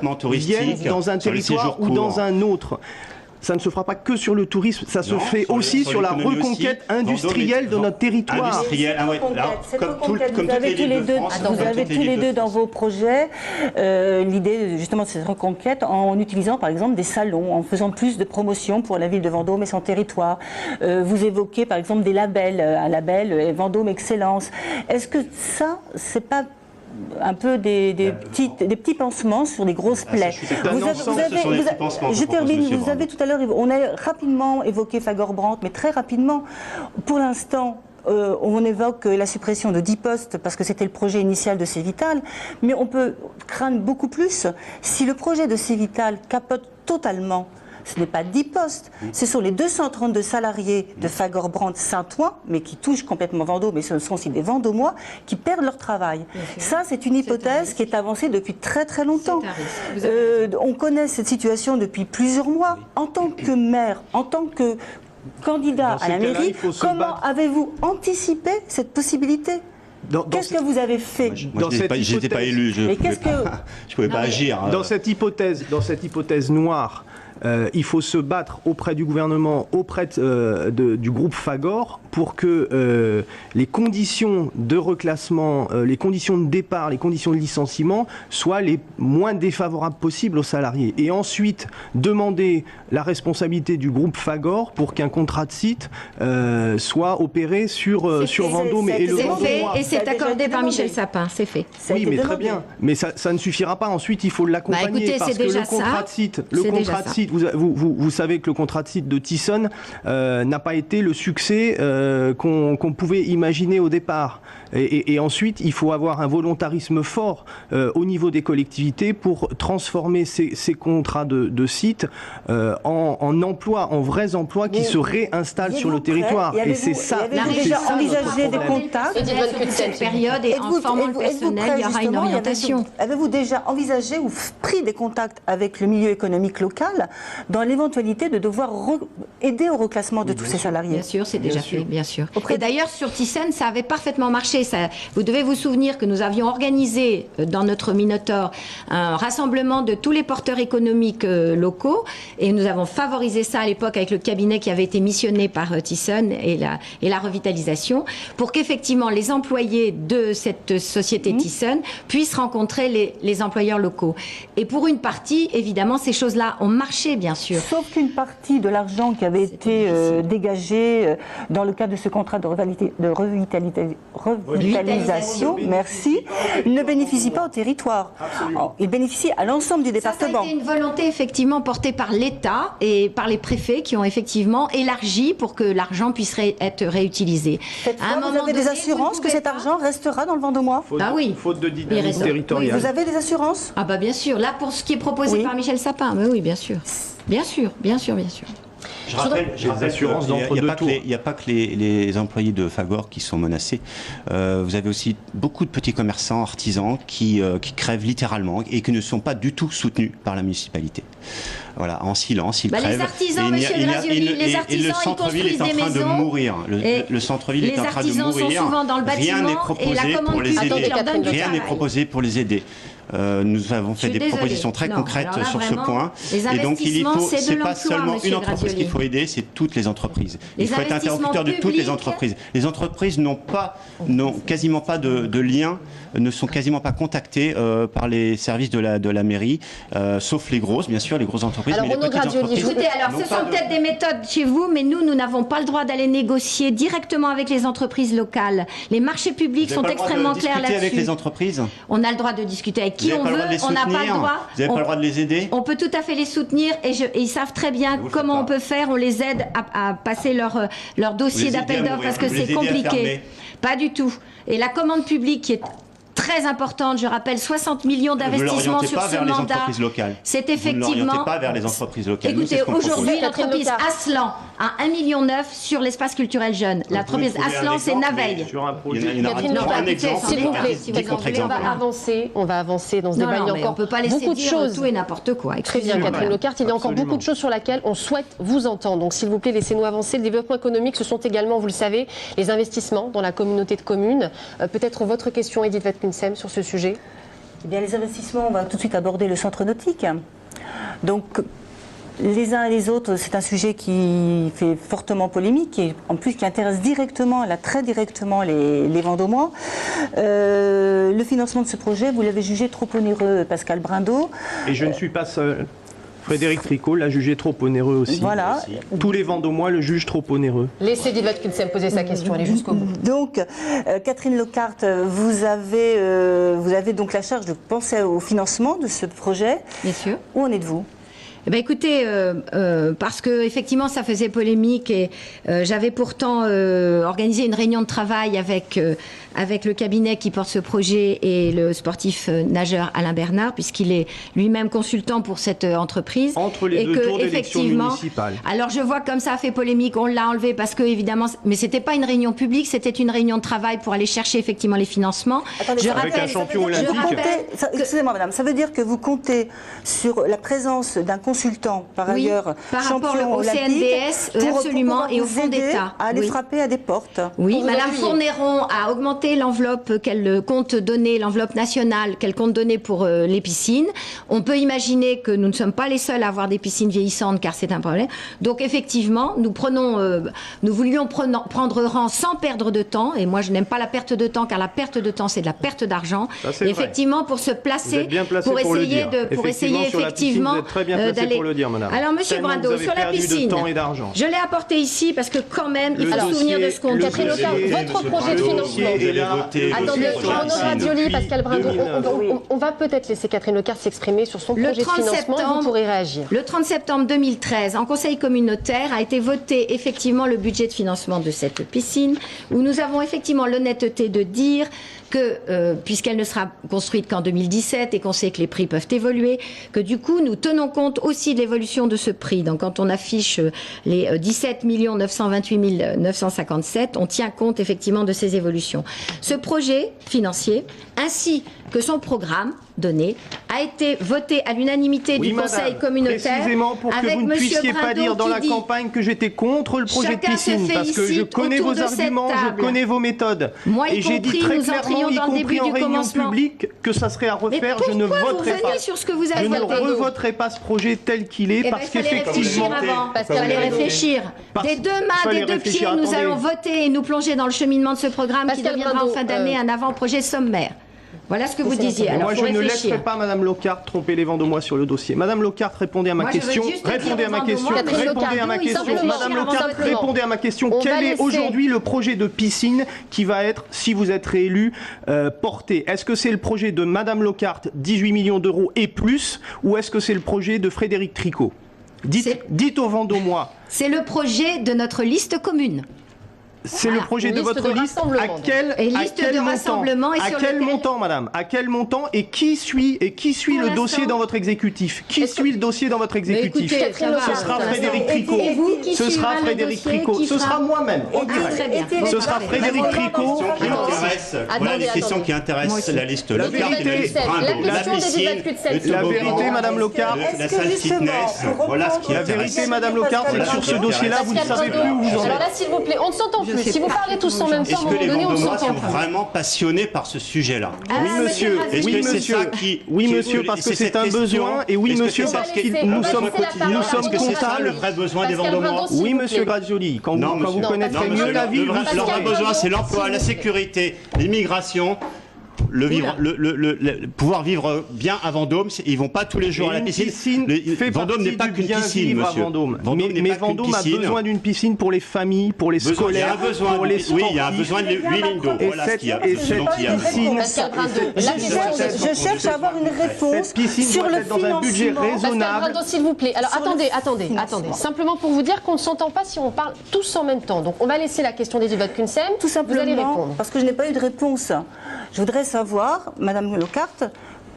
dans un territoire ou dans un autre. Ça ne se fera pas que sur le tourisme, ça se fait aussi sur la reconquête industrielle de notre territoire. Vous avez tous les deux dans vos projets l'idée justement de cette reconquête en utilisant par exemple des salons, en faisant plus de promotion pour la ville de Vendôme et son territoire. Vous évoquez par exemple des labels, un label Vendôme Excellence. Est-ce que ça, c'est pas un peu des petits pansements sur des grosses plaies? Je termine, vous avez tout à l'heure, on a rapidement évoqué Fagor-Brandt, mais très rapidement, pour l'instant, on évoque la suppression de 10 postes parce que c'était le projet initial de Cévital, mais on peut craindre beaucoup plus si le projet de Cévital capote totalement. Ce n'est pas 10 postes, ce sont les 232 salariés de Fagor-Brandt Saint-Ouen, mais qui touchent complètement Vendôme, mais ce sont aussi des Vendômois qui perdent leur travail. Ça, c'est une hypothèse qui est avancée depuis très très longtemps. On connaît cette situation depuis plusieurs mois. En tant que maire, en tant que candidat à la mairie, comment avez-vous anticipé cette possibilité? Qu'est-ce que vous avez fait? Je n'étais pas élu, je ne pouvais pas agir. Dans cette hypothèse noire, il faut se battre auprès du gouvernement, auprès du groupe Fagor, pour que les conditions de reclassement, les conditions de départ, les conditions de licenciement soient les moins défavorables possibles aux salariés. Et ensuite, demander la responsabilité du groupe Fagor pour qu'un contrat de site soit opéré sur Vendôme et le Vendôme. C'est fait et c'est accordé par Michel Sapin, c'est fait. Oui, mais très bien. Mais ça ne suffira pas. Ensuite, il faut l'accompagner parce que le contrat de site, vous savez que le contrat de site de Thyssen n'a pas été le succès qu'on pouvait imaginer au départ. Et ensuite, il faut avoir un volontarisme fort au niveau des collectivités pour transformer ces contrats de site en emplois, en vrais emplois qui se réinstallent sur le territoire. Et c'est ça. Avez-vous déjà envisagé des contacts cette période et en formant le personnel, il y aura une orientation. Avez-vous déjà envisagé ou pris des contacts avec le milieu économique local dans l'éventualité de devoir aider au reclassement de tous ces salariés? Bien sûr, c'est déjà fait, bien sûr. Et d'ailleurs, sur Thyssen, ça avait parfaitement marché. Vous devez vous souvenir que nous avions organisé dans notre Minotaur un rassemblement de tous les porteurs économiques locaux et nous avons favorisé ça à l'époque avec le cabinet qui avait été missionné par Thyssen et la revitalisation pour qu'effectivement les employés de cette société Thyssen puissent rencontrer les employeurs locaux. Et pour une partie, évidemment, ces choses-là ont marché, bien sûr. Sauf qu'une partie de l'argent qui avait été dégagé dans le cadre de ce contrat de revitalisation, merci, ne bénéficie pas au territoire. Il bénéficie à l'ensemble du département. Ça a été une volonté effectivement portée par l'État et par les préfets qui ont effectivement élargi pour que l'argent puisse être réutilisé. Vous avez des assurances que cet argent restera dans le Vendômois? Faute de dynamisme territorial. Vous avez des assurances? Ah bah bien sûr, là pour ce qui est proposé par Michel Sapin, mais oui bien sûr. Bien sûr. Je rappelle il n'y a pas que les employés de Fagor qui sont menacés. Vous avez aussi beaucoup de petits commerçants, artisans qui crèvent littéralement et qui ne sont pas du tout soutenus par la municipalité. Voilà, en silence, ils crèvent. Les artisans, monsieur Grazioli, les artisans, ils construisent des maisons. De mourir. Le centre-ville est en train de mourir. Les artisans sont souvent dans le bâtiment et la commande publique leur donne du travail. Rien n'est proposé pour les aider. nous avons fait des propositions très concrètes sur ce point. Et donc, c'est pas seulement une entreprise qu'il faut aider, c'est toutes les entreprises. Il faut être interlocuteur de toutes les entreprises. Les entreprises n'ont quasiment pas de lien, ne sont quasiment pas contactées par les services de la mairie, sauf les grosses, bien sûr, les grosses entreprises. Alors, mais les petites entreprises. Écoutez, alors ce sont peut-être des méthodes chez vous, mais nous n'avons pas le droit d'aller négocier directement avec les entreprises locales. Les marchés publics sont extrêmement clairs là-dessus. Avec les entreprises, on a le droit de discuter avec qui on veut, on n'a pas le droit. Vous n'avez pas le droit de les aider? On peut tout à fait les soutenir et ils savent très bien comment on peut faire. On les aide à passer leur dossier d'appel d'offres parce que c'est compliqué. Pas du tout. Et la commande publique qui est très importante, je rappelle 60 millions d'investissements sur ce mandat. C'est effectivement. Vous ne l'orientez pas vers les entreprises locales. Écoutez, aujourd'hui, l'entreprise Aslan a 1,9 million sur l'espace culturel jeune. L'entreprise Aslan, c'est Naveil. Il y a un exemple. S'il vous plaît, on va avancer dans ce débat. Il y a encore beaucoup de choses. Tout et n'importe quoi. Très bien, Catherine Lecart. Il y a encore beaucoup de choses sur lesquelles on souhaite vous entendre. Donc, s'il vous plaît, laissez-nous avancer. Le développement économique, ce sont également, vous le savez, les investissements dans la communauté de communes. Peut-être votre question, Edith Watkinsem, sur ce sujet. Eh bien, les investissements, on va tout de suite aborder le centre nautique. Donc, les uns et les autres, c'est un sujet qui fait fortement polémique et en plus qui intéresse directement, là, très directement les Vendômois. Le financement de ce projet, vous l'avez jugé trop onéreux, Pascal Brindot. Et je ne suis pas seul. Frédéric Tricot l'a jugé trop onéreux aussi. Voilà. Tous les Vendômois le jugent trop onéreux. Laissez Edith Watkinsem poser sa question, allez jusqu'au bout. Donc, Catherine Lecart, vous avez donc la charge de penser au financement de ce projet. Bien sûr. Où en êtes-vous ? Eh bien, écoutez, parce que effectivement, ça faisait polémique et j'avais pourtant organisé une réunion de travail avec le cabinet qui porte ce projet et le sportif nageur Alain Bernard, puisqu'il est lui-même consultant pour cette entreprise. Entre les deux tours d'élection municipale. Alors, je vois comme ça a fait polémique, on l'a enlevé parce que évidemment, mais c'était pas une réunion publique, c'était une réunion de travail pour aller chercher effectivement les financements. Attendez, avec un champion olympique. Excusez-moi, madame, ça veut dire que vous comptez sur la présence d'un consultant, par ailleurs, par rapport champion au olympique, CNDS, absolument, et au fonds d'État. À aller frapper à des portes. Oui, madame Fournéron a augmenté l'enveloppe qu'elle compte donner, l'enveloppe nationale qu'elle compte donner pour les piscines. On peut imaginer que nous ne sommes pas les seuls à avoir des piscines vieillissantes, car c'est un problème. Donc effectivement, nous voulions prendre rang sans perdre de temps, et moi je n'aime pas la perte de temps, car la perte de temps c'est de la perte d'argent. Effectivement, pour se placer, pour essayer effectivement d'aller. Alors monsieur Brindot, sur la piscine, je l'ai apporté ici parce que quand même, il faut se souvenir de ce qu'on dit. Catherine Lecart, votre projet de financement. Attendez, Renaud Radioli, Pascal Brindot, on va peut-être laisser Catherine Lecart s'exprimer sur son projet de financement et vous pourrez réagir. Le 30 septembre 2013, en conseil communautaire, a été voté effectivement le budget de financement de cette piscine, où nous avons effectivement l'honnêteté de dire que, puisqu'elle ne sera construite qu'en 2017 et qu'on sait que les prix peuvent évoluer, que du coup, nous tenons compte aussi de l'évolution de ce prix. Donc, quand on affiche les 17 928 957, on tient compte effectivement de ces évolutions. Ce projet financier, ainsi que son programme donné, a été voté à l'unanimité du Conseil communautaire. Précisément pour que vous ne puissiez pas dire dans la campagne que j'étais contre le projet de piscine, parce que je connais vos arguments, je connais vos méthodes. Moi, et j'ai dit très clairement, y compris en réunion publique, que ça serait à refaire. Je ne voterai pas. Je ne revoterai pas ce projet tel qu'il est, parce qu'effectivement, il fallait réfléchir. Des deux mains, des deux pieds, nous allons voter et nous plonger dans le cheminement de ce programme qui deviendra en fin d'année un avant-projet sommaire. Voilà ce que vous disiez. Alors, moi, je ne laisserai pas Madame Lecart tromper les Vendômois sur le dossier. Madame Lecart, répondez à ma question. Répondez à ma question. Madame Lecart, répondez à ma question. Quel est aujourd'hui le projet de piscine qui va être, si vous êtes réélu, porté? Est-ce que c'est le projet de Madame Lecart, 18 millions d'euros et plus, ou est-ce que c'est le projet de Frédéric Tricot? Dites aux Vendômois. C'est le projet de notre liste commune. C'est le projet de votre liste. À quel montant, madame? À quel montant et qui suit le dossier dans votre exécutif? Qui suit le dossier dans votre exécutif? Ce sera Frédéric Tricot. Ce sera Frédéric Tricot. Ce sera moi-même. Ce sera Frédéric Tricot. Voilà les questions qui intéressent la liste Lecart et la liste Brindot. La vérité, madame Lecart. La salle fitness. Voilà ce qui La vérité, madame Lecart, c'est que sur ce dossier-là, vous ne savez plus où vous en êtes. Alors là, s'il vous plaît, on ne s'entend plus. Si vous parlez tous en même temps, à un moment donné, on ne s'entend sont pas. vraiment passionnés par ce sujet-là? Oui, monsieur. Oui, monsieur, parce que c'est un besoin. Et oui, monsieur, parce que nous sommes comptables. Le vrai besoin des Vendômois. Oui, monsieur Grazioli, quand vous connaîtrez mieux la ville, le vrai besoin, c'est l'emploi, la sécurité, l'immigration. Pouvoir vivre bien à Vendôme, ils vont pas tous les jours à la piscine. Vendôme n'est pas qu'une piscine, monsieur. Mais Vendôme a besoin d'une piscine pour les familles, pour les scolaires, pour les sportifs. Oui, il y a un besoin de 8 lignes d'eau. Voilà ce qu'il y a. Je cherche à avoir une réponse sur le dans un budget financement. raisonnable. Pascal Brindot, s'il vous plaît. Alors attendez. Simplement pour vous dire qu'on ne s'entend pas si on parle tous en même temps. Donc on va laisser la question des votes Kunsem. Tout simplement, vous allez répondre. parce que je n'ai pas eu de réponse. Je voudrais savoir, Madame Locarte,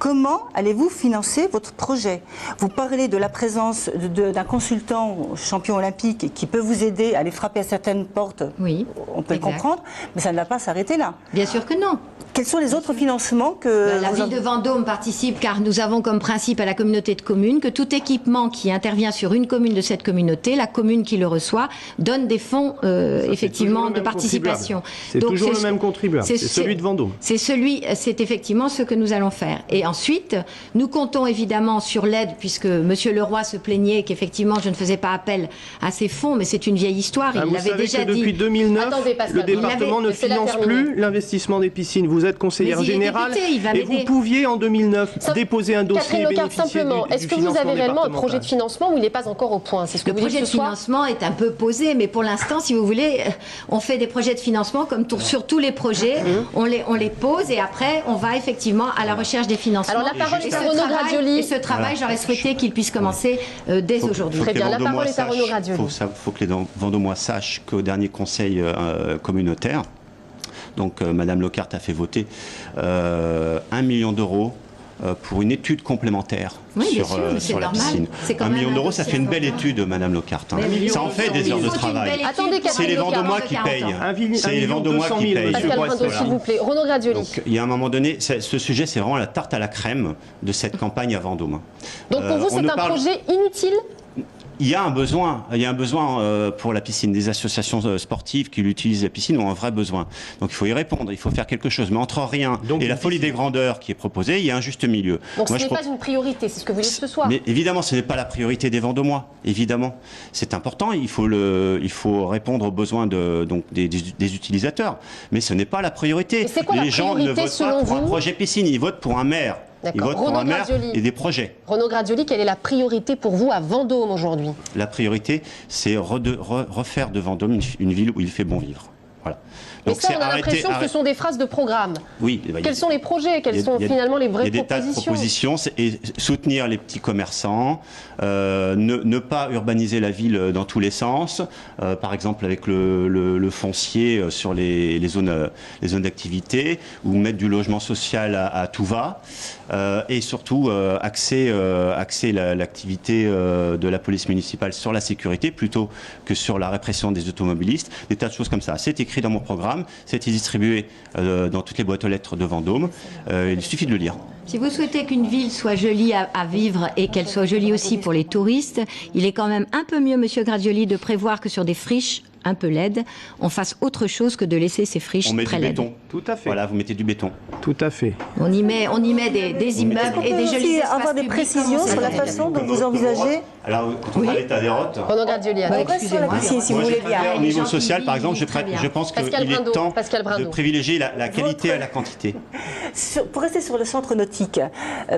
comment allez-vous financer votre projet? Vous parlez de la présence d'un consultant champion olympique qui peut vous aider à aller frapper à certaines portes. Oui, on peut le comprendre, mais ça ne va pas s'arrêter là. Bien sûr que non. Quels sont les autres financements que... La ville de Vendôme participe car nous avons comme principe à la communauté de communes que tout équipement qui intervient sur une commune de cette communauté, la commune qui le reçoit, donne des fonds effectivement de participation. C'est toujours le même contribuable, c'est celui de Vendôme. C'est effectivement ce que nous allons faire. Et ensuite, nous comptons évidemment sur l'aide, puisque M. Leroy se plaignait qu'effectivement je ne faisais pas appel à ces fonds, mais c'est une vieille histoire, il l'avait déjà dit. Depuis 2009, le département ne finance plus l'investissement des piscines. Vous êtes conseillère générale et vous pouviez en 2009 déposer un dossier et bénéficier simplement, est-ce que vous avez réellement un projet de financement où il n'est pas encore au point? C'est ce que le projet de financement est un peu posé, mais pour l'instant, si vous voulez, on fait des projets de financement comme sur tous les projets, on les pose et après on va effectivement à la recherche des financements. Alors la parole est à Renaud Grazioli. Et ce travail, j'aurais souhaité qu'il puisse commencer dès aujourd'hui. Très bien, la parole est à Renaud Grazioli. Il faut que les Vendômois sachent qu'au dernier conseil communautaire, donc Madame Locarte a fait voter 1 million d'euros pour une étude complémentaire sur la piscine. 1 million d'euros, ça fait une belle étude, Madame Locarte. Ça en fait des heures de travail. C'est les Vendômois qui payent. C'est les Vendômois qui payent. Pascal Brindot, s'il vous plaît. Renaud Grazioli. Donc, il y a un moment donné, ce sujet, c'est vraiment la tarte à la crème de cette campagne à Vendôme. Donc pour vous, c'est un projet inutile? Il y a un besoin pour la piscine. Des associations sportives qui utilisent la piscine ont un vrai besoin. Donc il faut y répondre, il faut faire quelque chose. Mais entre rien et la folie des grandeurs qui est proposée, il y a un juste milieu. Donc ce n'est pas une priorité, c'est ce que vous dites ce soir. Mais évidemment, ce n'est pas la priorité des Vendômois. Évidemment, c'est important. Il faut répondre aux besoins des utilisateurs. Mais ce n'est pas la priorité. Les gens ne votent pas pour un projet piscine, ils votent pour un maire. Ils votent pour un maire et des projets. Renaud Grazioli, quelle est la priorité pour vous à Vendôme aujourd'hui? La priorité, c'est refaire de Vendôme une ville où il fait bon vivre. Voilà. Mais ça, on a l'impression que ce sont des phrases de programme. Oui. Quels sont les projets? Quelles sont finalement les vraies propositions? Il y a des tas de propositions. Et soutenir les petits commerçants, ne pas urbaniser la ville dans tous les sens, par exemple avec le foncier sur les zones d'activité, ou mettre du logement social à tout va, et surtout axer l'activité de la police municipale sur la sécurité plutôt que sur la répression des automobilistes, des tas de choses comme ça. C'est écrit dans mon programme, c'est distribué dans toutes les boîtes aux lettres de Vendôme, il suffit de le lire. Si vous souhaitez qu'une ville soit jolie à vivre et qu'elle soit jolie aussi pour les touristes, il est quand même un peu mieux, Monsieur Grazioli, de prévoir que sur des friches un peu laides, on fasse autre chose que de laisser ces friches très laides. On met du béton. Tout à fait. Voilà, vous mettez du béton. Tout à fait. On y met des immeubles et des jolis espaces avoir des précisions sur la façon dont vous envisagez. Alors, quand on parle d'état des routes. Renaud Grazioli, excusez-moi. Si vous voulez bien. Au niveau social, par exemple, je pense qu'il est temps de privilégier la qualité à la quantité. Pour rester sur le centre nautique,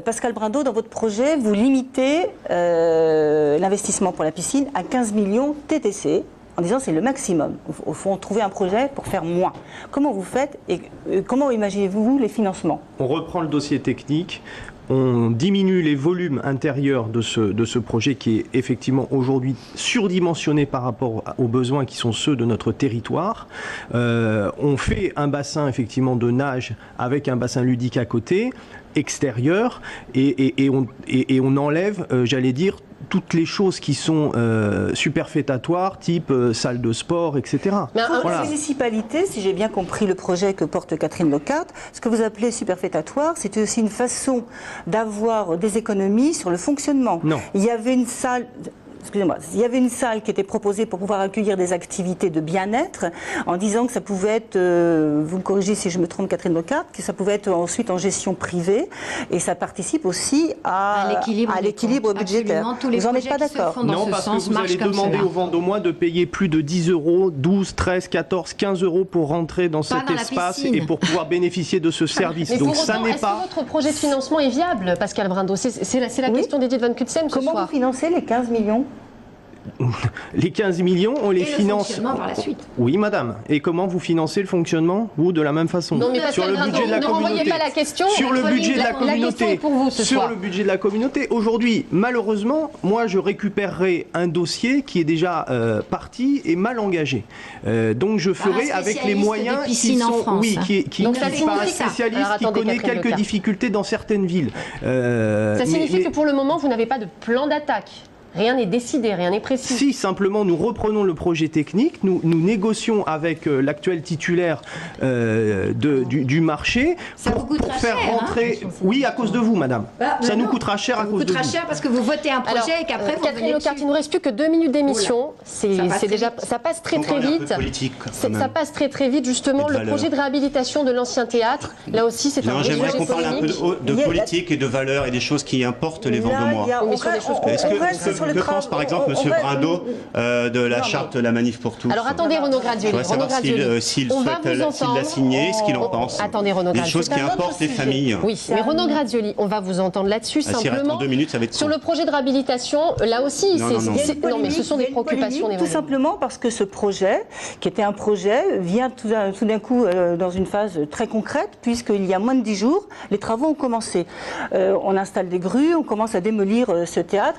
Pascal Brindot, dans votre projet, vous limitez l'investissement pour la piscine à 15 millions TTC. En disant c'est le maximum. Au fond, trouver un projet pour faire moins. Comment vous faites et comment imaginez-vous les financements? On reprend le dossier technique, on diminue les volumes intérieurs de ce projet qui est effectivement aujourd'hui surdimensionné par rapport aux besoins qui sont ceux de notre territoire. On fait un bassin effectivement de nage avec un bassin ludique à côté, extérieur, et on enlève, j'allais dire, toutes les choses qui sont superfétatoires, type salle de sport, etc. Mais pour la municipalité, si j'ai bien compris le projet que porte Catherine Locarte, ce que vous appelez superfétatoire, c'est aussi une façon d'avoir des économies sur le fonctionnement. Non. Il y avait une salle... excusez-moi, il y avait une salle qui était proposée pour pouvoir accueillir des activités de bien-être, en disant que ça pouvait être, vous me corrigez si je me trompe Catherine Locard, que ça pouvait être ensuite en gestion privée, et ça participe aussi à l'équilibre budgétaire. Tous les vous n'en êtes pas d'accord? Non, parce que vous allez demander aux Vendômois de payer plus de 10 euros, 12, 13, 14, 15 euros pour rentrer dans cet espace et pour pouvoir bénéficier de ce service. Mais donc pour autant, est-ce que votre projet de financement est viable, Pascal Brindot? C'est la question d'Edith Van Cutsem ce soir. Comment vous financez les 15 millions? Les 15 millions, on les finance. Le fonctionnement par la suite. Oui, madame. Et comment vous financez le fonctionnement? Vous, de la même façon. Non, mais sur le budget de la ne communauté. renvoyez pas la question. Sur le budget de la communauté. Pour vous, ce sur soir. le budget de la communauté. Aujourd'hui, malheureusement, moi, je récupérerai un dossier qui est déjà parti et mal engagé. Donc, je ferai avec les moyens qui sont, France, donc, ça par un spécialiste qui connaît quelques difficultés dans certaines villes. Ça signifie que pour le moment, vous n'avez pas de plan d'attaque. Rien n'est décidé, rien n'est précis. Si, simplement, nous reprenons le projet technique, nous négocions avec l'actuel titulaire du marché pour faire rentrer... Oui, à cause de vous, madame. Ça nous coûtera cher à cause de vous. Ça coûtera cher parce que vous votez un projet et qu'après vous Catherine Locard, il ne nous reste plus que 2 minutes d'émission. Ça passe très très vite. Ça passe très très vite, justement. Le projet de réhabilitation de l'ancien théâtre, là aussi, c'est un j'aimerais qu'on parle un peu de politique et de valeurs et des choses qui importent les Vendômois. Que pense par exemple M. Brindot de la charte de la manif pour tous? Alors attendez Renaud Gradioli. Je voudrais savoir s'il l'a signé, ce qu'il en pense. Attendez Renaud Gradioli. Des choses qui importent les familles. Oui, mais Renaud Gradioli, on va vous entendre là-dessus simplement. 2 minutes, ça va être sur le projet de réhabilitation, là aussi, non mais ce sont des préoccupations. Tout simplement parce que ce projet, qui était un projet, vient tout d'un coup dans une phase très concrète, puisqu'il y a moins de 10 jours, les travaux ont commencé. On installe des grues, on commence à démolir ce théâtre.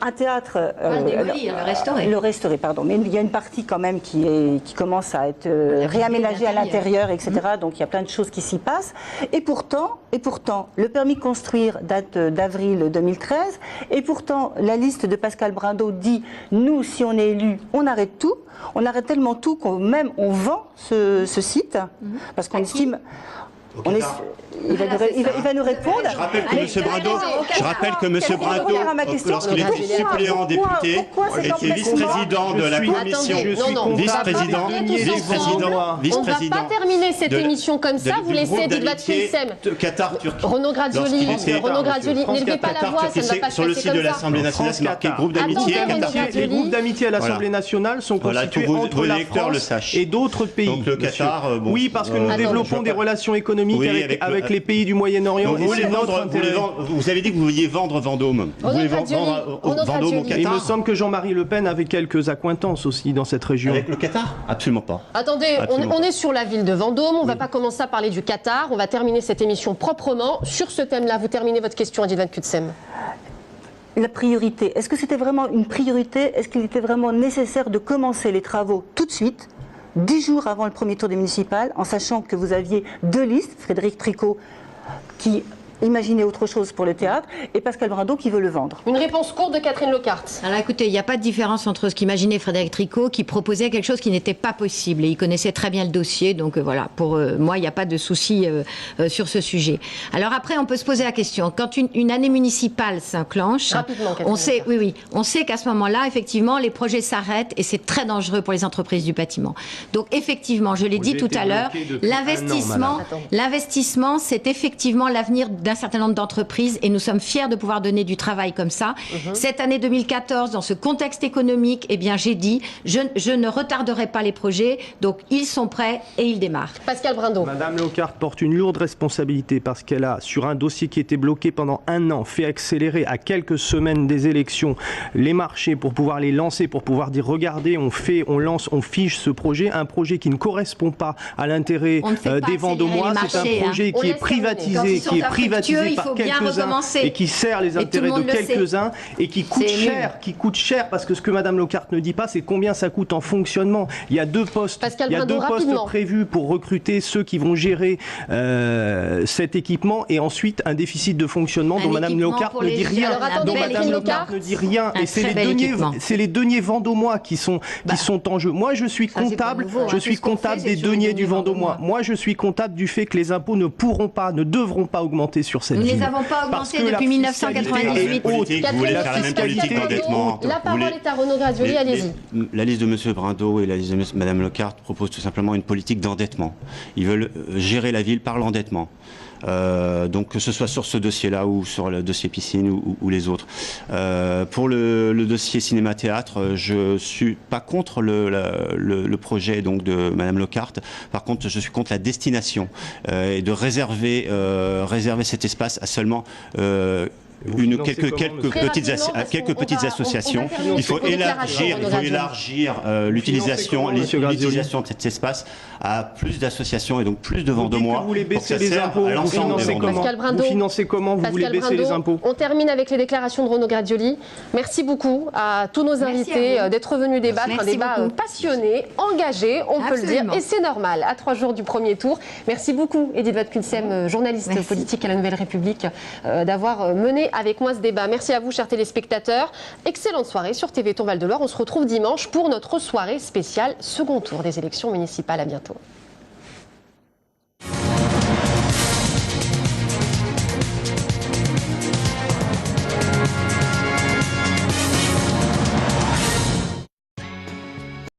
Un théâtre... le restaurer, pardon. Mais il y a une partie quand même qui commence à être réaménagée à l'intérieur, etc. Donc il y a plein de choses qui s'y passent. Et pourtant, le permis de construire date d'avril 2013. Et pourtant, la liste de Pascal Brindot dit, nous, si on est élu, on arrête tout. On arrête tellement tout qu'on vend ce site. Parce qu'on estime... Il va nous répondre. Je rappelle que M. Brindot, lorsqu'il était suppléant député, était vice-président de la commission. Vice-président. On ne va pas terminer cette émission comme ça. Vous laissez Edith Van Cutsem. Renaud Gradioli, n'élevez pas la voix, ça ne va pas se passer comme ça. Sur le site de l'Assemblée nationale, c'est marqué groupe d'amitié Qatar. Les groupes d'amitié à l'Assemblée nationale sont constitués entre la France et d'autres pays. Donc le Qatar, oui, parce que nous développons des relations économiques avec les pays du Moyen-Orient. Vous avez dit que vous vouliez vendre Vendôme. Vous voulez vendre Vendôme au Qatar? Il me semble que Jean-Marie Le Pen avait quelques accointances aussi dans cette région. Avec le Qatar? Absolument pas. Attendez, on est sur la ville de Vendôme, on ne va pas commencer à parler du Qatar, on va terminer cette émission proprement. Sur ce thème-là, vous terminez votre question, Edith Van Cutsem. La priorité, est-ce que c'était vraiment une priorité? Est-ce qu'il était vraiment nécessaire de commencer les travaux tout de suite, 10 jours avant le premier tour des municipales, en sachant que vous aviez 2 listes, Frédéric Tricot qui imaginait autre chose pour le théâtre et Pascal Brindot qui veut le vendre. Une réponse courte de Catherine Locard. Alors écoutez, il n'y a pas de différence entre ce qu'imaginait Frédéric Tricot qui proposait quelque chose qui n'était pas possible et il connaissait très bien le dossier, donc voilà, pour moi il n'y a pas de souci sur ce sujet. Alors après on peut se poser la question, quand une année municipale s'enclenche, on sait qu'à ce moment-là effectivement les projets s'arrêtent et c'est très dangereux pour les entreprises du bâtiment. Donc effectivement, je l'ai dit tout à l'heure, l'investissement c'est effectivement l'avenir d'un certain nombre d'entreprises et nous sommes fiers de pouvoir donner du travail comme ça. Cette année 2014, dans ce contexte économique, eh bien j'ai dit, je ne retarderai pas les projets, donc ils sont prêts et ils démarrent. Pascal Brindot. Madame Locard porte une lourde responsabilité parce qu'elle a, sur un dossier qui était bloqué pendant 1 an, fait accélérer à quelques semaines des élections les marchés pour pouvoir les lancer, pour pouvoir dire regardez, on lance, on fiche ce projet, un projet qui ne correspond pas à l'intérêt des Vendômois, c'est un projet qui est privatisé, par quelques-uns et qui sert les intérêts de quelques-uns et qui coûte cher, parce que ce que Madame Locard ne dit pas, c'est combien ça coûte en fonctionnement. Il y a 2 postes, prévus pour recruter ceux qui vont gérer cet équipement et ensuite un déficit de fonctionnement dont Madame Locard ne dit rien. Et c'est les deniers vendômois qui sont en jeu. Moi, je suis comptable, des deniers du Vendômois. Moi, je suis comptable du fait que les impôts ne devront pas augmenter sur cette Nous ne ville. les avons pas Parce augmentés que depuis la 1998. Vous voulez faire la même politique d'endettement. La parole est à Renaud Gradioli, allez-y. La liste de M. Brindeau et la liste de Mme Lecarte proposent tout simplement une politique d'endettement. Ils veulent gérer la ville par l'endettement. Donc que ce soit sur ce dossier-là ou sur le dossier piscine ou les autres. Pour le dossier cinéma-théâtre, je suis pas contre le projet donc de Mme Lecarte. Par contre, je suis contre la destination et de réserver cet espace à seulement quelques petites associations. Il faut élargir l'utilisation de cet espace à plus d'associations et donc plus de vendeurs. Vous voulez baisser les impôts, vous financez comment? Vous voulez baisser les impôts? On termine avec les déclarations de Renaud Gradioli. Merci beaucoup à tous nos invités d'être venus débattre. Un débat passionné, engagé, on peut le dire, et c'est normal, à 3 jours du premier tour. Merci beaucoup, Edith Vatkunsem, journaliste politique à la Nouvelle République, d'avoir mené avec moi ce débat. Merci à vous, chers téléspectateurs. Excellente soirée sur TV Tour Val de Loire. On se retrouve dimanche pour notre soirée spéciale second tour des élections municipales. À bientôt.